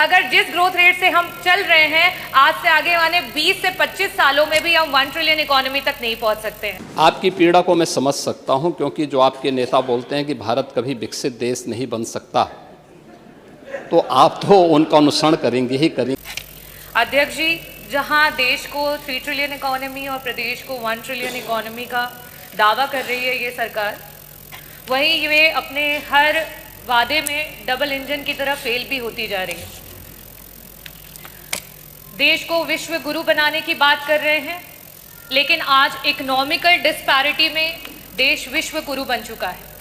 अगर जिस growth rate से हम चल रहे हैं, आज से आगे आने 20 से 25 सालों में भी हम 1 ट्रिलियन इकोनॉमी तक नहीं पहुंच सकते हैं। आपकी पीड़ा को मैं समझ सकता हूं, क्योंकि जो आपके नेता बोलते हैं कि भारत कभी विकसित देश नहीं बन सकता, तो आप तो उनका अनुसरण करेंगे ही करेंगे। अध्यक्ष जी, जहां देश को 3 ट्रिलियन इकोनॉमी और प्रदेश को 1 ट्रिलियन इकोनॉमी का दावा कर रही है ये सरकार, वहीं वे अपने हर वादे में डबल इंजन की तरह फेल भी होती जा रही है। देश को विश्व गुरु बनाने की बात कर रहे हैं, लेकिन आज इकोनॉमिकल डिस्पैरिटी में देश विश्व गुरु बन चुका है।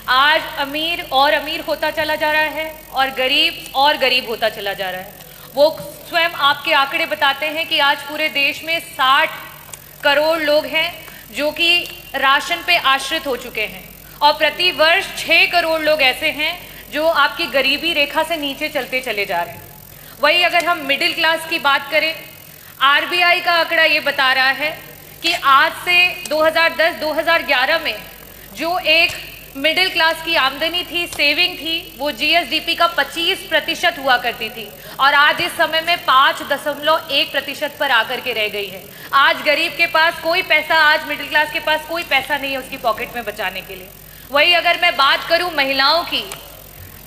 आज अमीर और अमीर होता चला जा रहा है और गरीब होता चला जा रहा है। वो स्वयं आपके आंकड़े बताते हैं कि आज पूरे देश में 60 करोड़ लोग हैं जो कि राशन पे आश्रित हो चुके हैं, और प्रति वर्ष 6 करोड़ लोग ऐसे हैं जो आपकी गरीबी रेखा से नीचे चलते चले जा रहे हैं। वही अगर हम मिडिल क्लास की बात करें, आरबीआई का आंकड़ा ये बता रहा है कि आज से 2010-2011 में जो एक मिडिल क्लास की आमदनी थी, सेविंग थी, वो जीएसडीपी का 25% हुआ करती थी, और आज इस समय में 5.1% पर आकर के रह गई है। आज गरीब के पास कोई पैसा, आज मिडिल क्लास के पास कोई पैसा नहीं है उसकी पॉकेट में बचाने के लिए। वही अगर मैं बात करूं महिलाओं की,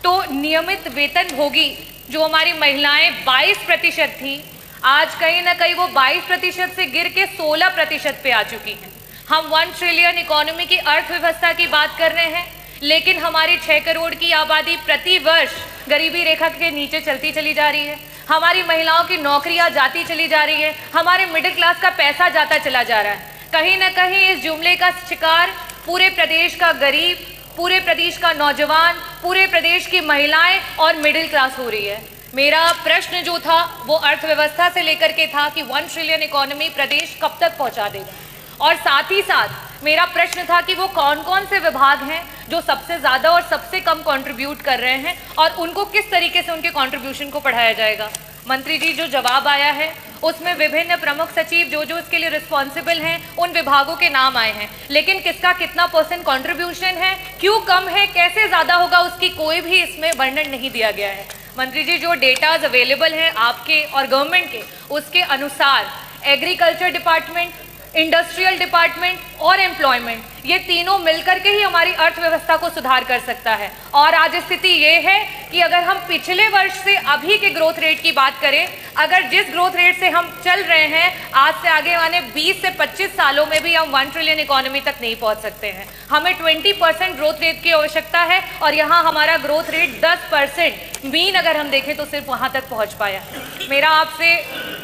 तो नियमित वेतनभोगी जो हमारी महिलाएं 22% थी, आज कहीं ना कहीं वो 22% से गिर के 16% पे आ चुकी हैं। हम 1 ट्रिलियन इकोनॉमी की अर्थव्यवस्था की बात कर रहे हैं, लेकिन हमारी 6 करोड़ की आबादी प्रति वर्ष गरीबी रेखा के नीचे चलती चली जा रही है। हमारी महिलाओं की नौकरियां जाती चली जा रही है, हमारे मिडिल क्लास का पैसा जाता चला जा रहा है। कहीं ना कहीं इस जुमले का शिकार पूरे प्रदेश का गरीब, पूरे प्रदेश का नौजवान, पूरे प्रदेश की महिलाएं और मिडिल क्लास हो रही है। मेरा प्रश्न जो था वो अर्थव्यवस्था से लेकर के था कि 1 ट्रिलियन इकोनॉमी प्रदेश कब तक पहुंचा देगा, और साथ ही साथ मेरा प्रश्न था कि वो कौन कौन से विभाग हैं जो सबसे ज़्यादा और सबसे कम कंट्रीब्यूट कर रहे हैं, और उनको किस तरीके से उनके कंट्रीब्यूशन को बढ़ाया जाएगा। मंत्री जी, जो जवाब आया है उसमें विभिन्न प्रमुख सचिव जो इसके लिए रिस्पॉन्सिबल हैं उन विभागों के नाम आए हैं, लेकिन किसका कितना % कंट्रीब्यूशन है, क्यों कम है, कैसे ज़्यादा होगा, उसकी कोई भी इसमें वर्णन नहीं दिया गया है। मंत्री जी, जो डेटाज अवेलेबल हैं आपके और गवर्नमेंट के, उसके अनुसार एग्रीकल्चर डिपार्टमेंट, इंडस्ट्रियल डिपार्टमेंट और एम्प्लॉयमेंट, ये तीनों मिलकर के ही हमारी अर्थव्यवस्था को सुधार कर सकता है। और आज स्थिति ये है कि अगर हम पिछले वर्ष से अभी के ग्रोथ रेट की बात करें, अगर जिस ग्रोथ रेट से हम चल रहे हैं, आज से आगे आने 20 से 25 सालों में भी हम 1 ट्रिलियन इकोनॉमी तक नहीं पहुंच सकते हैं। हमें 20% ग्रोथ रेट की आवश्यकता है, और यहाँ हमारा ग्रोथ रेट 10% मीन अगर हम देखें तो सिर्फ वहाँ तक पहुँच पाया। मेरा आपसे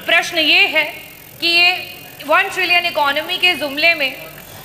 प्रश्न ये है कि ये 1 ट्रिलियन इकोनॉमी के जुमले में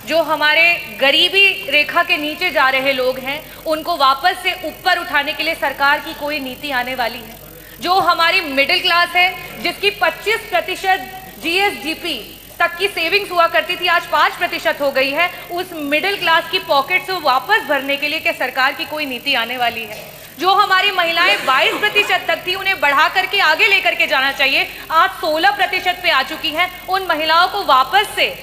जो हमारे गरीबी रेखा के नीचे जा रहे लोग हैं, उनको वापस से ऊपर उठाने के लिए सरकार की कोई नीति आने वाली है? जो हमारी मिडिल क्लास है, जिसकी 25% जीएसडीपी तक की सेविंग्स हुआ करती थी, आज 5% हो गई है, उस मिडिल क्लास की पॉकेट से वापस भरने के लिए क्या सरकार की कोई नीति आने वाली है? जो हमारी महिलाएं 22% तक थी, उन्हें बढ़ा करके आगे लेकर के जाना चाहिए, आज 16% पे आ चुकी हैं। उन महिलाओं को वापस से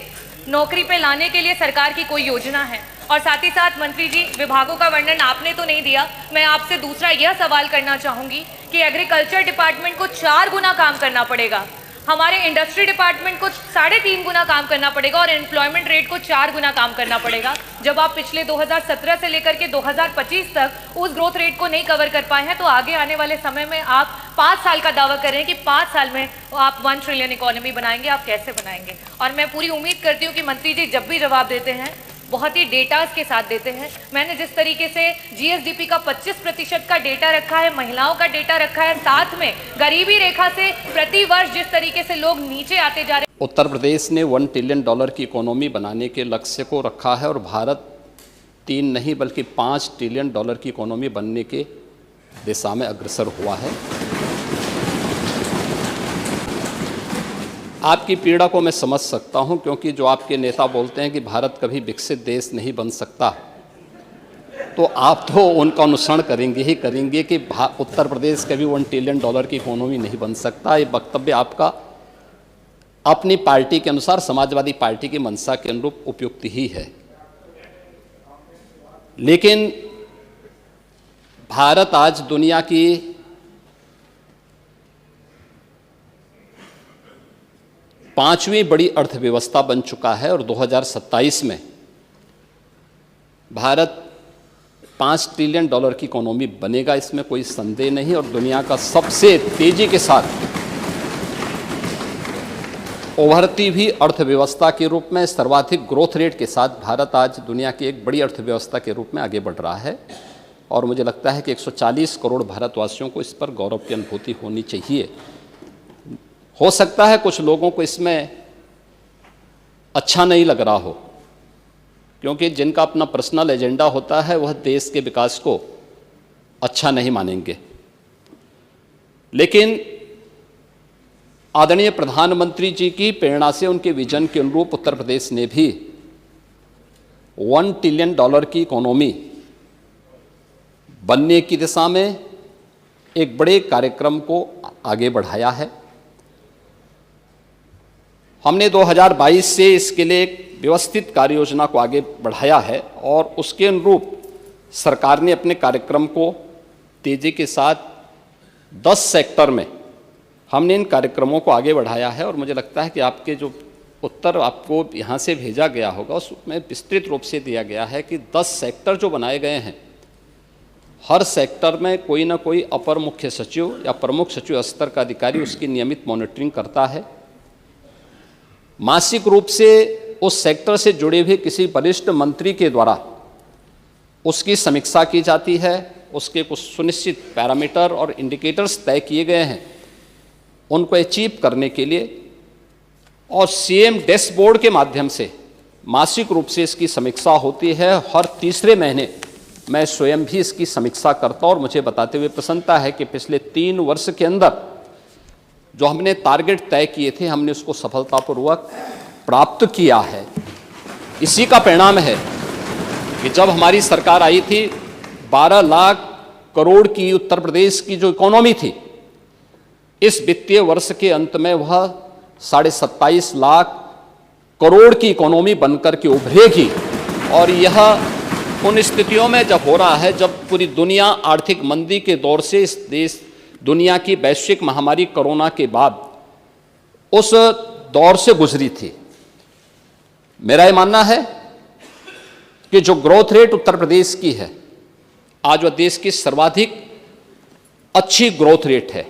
नौकरी पे लाने के लिए सरकार की कोई योजना है? और साथ ही साथ मंत्री जी, विभागों का वर्णन आपने तो नहीं दिया, मैं आपसे दूसरा यह सवाल करना चाहूँगी कि एग्रीकल्चर डिपार्टमेंट को 4 गुना काम करना पड़ेगा, हमारे इंडस्ट्री डिपार्टमेंट को 3.5 गुना काम करना पड़ेगा, और एम्प्लॉयमेंट रेट को 4 गुना काम करना पड़ेगा। जब आप पिछले 2017 से लेकर के 2025 तक उस ग्रोथ रेट को नहीं कवर कर पाए हैं, तो आगे आने वाले समय में आप 5 साल का दावा कर रहे हैं कि 5 साल में आप 1 ट्रिलियन इकोनॉमी बनाएंगे, आप कैसे बनाएंगे? और मैं पूरी उम्मीद करती हूँ कि मंत्री जी जब भी जवाब देते हैं बहुत ही डेटाज के साथ देते हैं। मैंने जिस तरीके से जीएसडीपी का 25% का डेटा रखा है, महिलाओं का डेटा रखा है, साथ में गरीबी रेखा से प्रति वर्ष जिस तरीके से लोग नीचे आते जा रहे हैं। उत्तर प्रदेश ने $1 ट्रिलियन की इकोनॉमी बनाने के लक्ष्य को रखा है, और भारत 3 नहीं बल्कि $5 ट्रिलियन की इकोनॉमी बनने के दिशा में अग्रसर हुआ है। आपकी पीड़ा को मैं समझ सकता हूं, क्योंकि जो आपके नेता बोलते हैं कि भारत कभी विकसित देश नहीं बन सकता, तो आप तो उनका अनुसरण करेंगे ही करेंगे कि उत्तर प्रदेश कभी $1 ट्रिलियन की इकोनॉमी नहीं बन सकता। ये वक्तव्य आपका अपनी पार्टी के अनुसार, समाजवादी पार्टी की मंशा के अनुरूप उपयुक्त ही है, लेकिन भारत आज दुनिया की 5वीं बड़ी अर्थव्यवस्था बन चुका है और 2027 में भारत $5 ट्रिलियन की इकोनॉमी बनेगा, इसमें कोई संदेह नहीं। और दुनिया का सबसे तेजी के साथ उभरती हुई अर्थव्यवस्था के रूप में सर्वाधिक ग्रोथ रेट के साथ भारत आज दुनिया की एक बड़ी अर्थव्यवस्था के रूप में आगे बढ़ रहा है। और मुझे लगता है कि 140 करोड़ भारतवासियों को इस पर गौरव की अनुभूति होनी चाहिए। हो सकता है कुछ लोगों को इसमें अच्छा नहीं लग रहा हो, क्योंकि जिनका अपना पर्सनल एजेंडा होता है वह देश के विकास को अच्छा नहीं मानेंगे। लेकिन आदरणीय प्रधानमंत्री जी की प्रेरणा से, उनके विजन के अनुरूप उत्तर प्रदेश ने भी $1 ट्रिलियन की इकोनॉमी बनने की दिशा में एक बड़े कार्यक्रम को आगे बढ़ाया है। हमने 2022 से इसके लिए एक व्यवस्थित कार्य योजना को आगे बढ़ाया है और उसके अनुरूप सरकार ने अपने कार्यक्रम को तेजी के साथ 10 सेक्टर में हमने इन कार्यक्रमों को आगे बढ़ाया है। और मुझे लगता है कि आपके जो उत्तर आपको यहाँ से भेजा गया होगा उसमें विस्तृत रूप से दिया गया है कि 10 सेक्टर जो बनाए गए हैं, हर सेक्टर में कोई ना कोई अपर मुख्य सचिव या प्रमुख सचिव स्तर का अधिकारी उसकी नियमित मॉनिटरिंग करता है। मासिक रूप से उस सेक्टर से जुड़े हुए किसी वरिष्ठ मंत्री के द्वारा उसकी समीक्षा की जाती है। उसके कुछ सुनिश्चित पैरामीटर और इंडिकेटर्स तय किए गए हैं, उनको अचीव करने के लिए और सीएम डैशबोर्ड के माध्यम से मासिक रूप से इसकी समीक्षा होती है। हर तीसरे महीने मैं स्वयं भी इसकी समीक्षा करता हूं और मुझे बताते हुए प्रसन्नता है कि पिछले 3 वर्ष के अंदर जो हमने टारगेट तय किए थे, हमने उसको सफलतापूर्वक प्राप्त किया है। इसी का परिणाम है कि जब हमारी सरकार आई थी, 12 लाख करोड़ की उत्तर प्रदेश की जो इकोनॉमी थी, इस वित्तीय वर्ष के अंत में वह 27.5 लाख करोड़ की इकोनॉमी बनकर के उभरेगी। और यह उन स्थितियों में जब हो रहा है जब पूरी दुनिया आर्थिक मंदी के दौर से इस देश दुनिया की वैश्विक महामारी कोरोना के बाद उस दौर से गुजरी थी। मेरा ये मानना है कि जो ग्रोथ रेट उत्तर प्रदेश की है, आज वह देश की सर्वाधिक अच्छी ग्रोथ रेट है।